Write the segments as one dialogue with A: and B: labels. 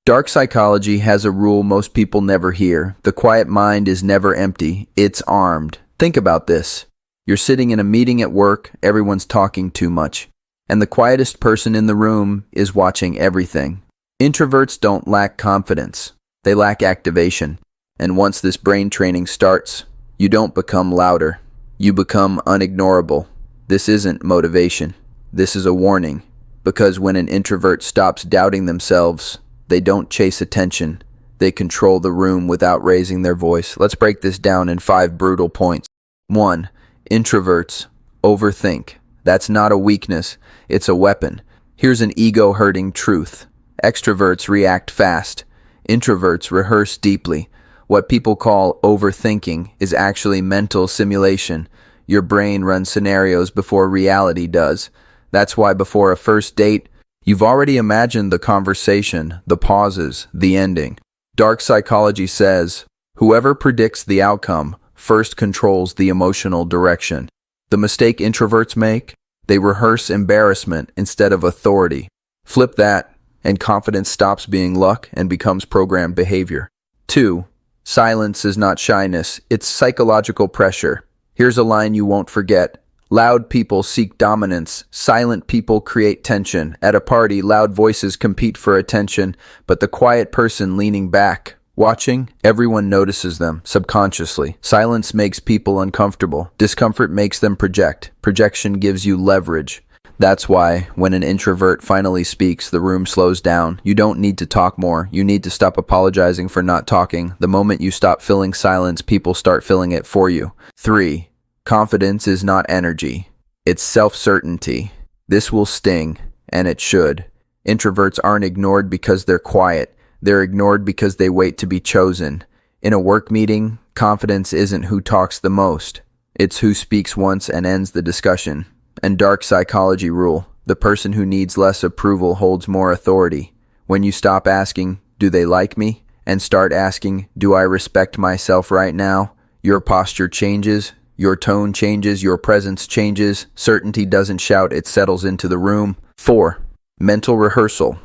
A: Dark psychology has a rule most people never hear. The quiet mind is never empty. It's armed. Think about this. You're sitting in a meeting at work, everyone's talking too much, and the quietest person in the room is watching everything. Introverts don't lack confidence. They lack activation. And once this brain training starts, you don't become louder. You become unignorable. This isn't motivation. This is a warning. Because when an introvert stops doubting themselves, they don't chase attention. They control the room without raising their voice. Let's break this down in 5 brutal points. 1. Introverts overthink. That's not a weakness. It's a weapon. Here's an ego-hurting truth. Extroverts react fast. Introverts rehearse deeply. What people call overthinking is actually mental simulation. Your brain runs scenarios before reality does. That's why before a first date, you've already imagined the conversation, the pauses, the ending. Dark psychology says, whoever predicts the outcome first controls the emotional direction. The mistake introverts make? They rehearse embarrassment instead of authority. Flip that, and confidence stops being luck and becomes programmed behavior. 2. Silence is not shyness, it's psychological pressure. Here's a line you won't forget. Loud people seek dominance. Silent people create tension. At a party, loud voices compete for attention, but the quiet person leaning back, watching, everyone notices them subconsciously. Silence makes people uncomfortable. Discomfort makes them project. Projection gives you leverage. That's why, when an introvert finally speaks, the room slows down. You don't need to talk more. You need to stop apologizing for not talking. The moment you stop filling silence, people start filling it for you. 3. Confidence is not energy. It's self-certainty. This will sting, and it should. Introverts aren't ignored because they're quiet. They're ignored because they wait to be chosen. In a work meeting, confidence isn't who talks the most. It's who speaks once and ends the discussion. And dark psychology rule, the person who needs less approval holds more authority. When you stop asking, do they like me? And start asking, do I respect myself right now? Your posture changes. Your tone changes, your presence changes. Certainty doesn't shout, it settles into the room. 4. Mental rehearsal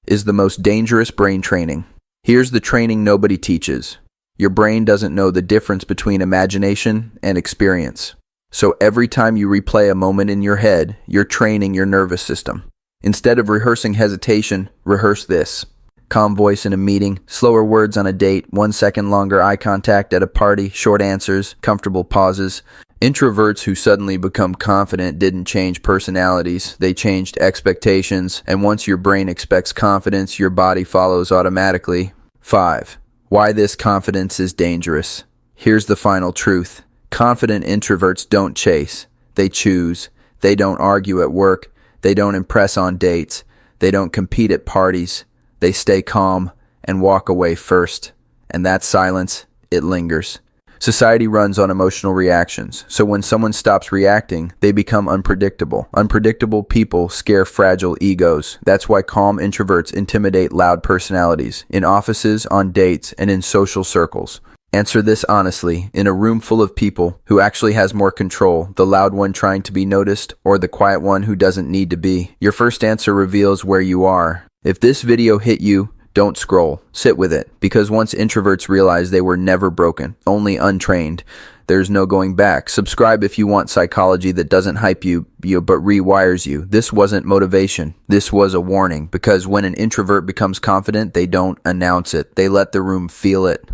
A: is the most dangerous brain training. Here's the training nobody teaches. Your brain doesn't know the difference between imagination and experience. So every time you replay a moment in your head, you're training your nervous system. Instead of rehearsing hesitation, rehearse this. Calm voice in a meeting, slower words on a date, 1 second longer eye contact at a party, short answers, comfortable pauses. Introverts who suddenly become confident didn't change personalities, they changed expectations, and once your brain expects confidence, your body follows automatically. 5. Why this confidence is dangerous. Here's the final truth. Confident introverts don't chase, they choose. They don't argue at work, they don't impress on dates, they don't compete at parties. They stay calm and walk away first. And that silence, it lingers. Society runs on emotional reactions. So when someone stops reacting, they become unpredictable. Unpredictable people scare fragile egos. That's why calm introverts intimidate loud personalities. In offices, on dates, and in social circles. Answer this honestly. In a room full of people, who actually has more control? The loud one trying to be noticed, or the quiet one who doesn't need to be? Your first answer reveals where you are. If this video hit you, don't scroll. Sit with it. Because once introverts realize they were never broken, only untrained, there's no going back. Subscribe if you want psychology that doesn't hype you but rewires you. This wasn't motivation. This was a warning. Because when an introvert becomes confident, they don't announce it. They let the room feel it.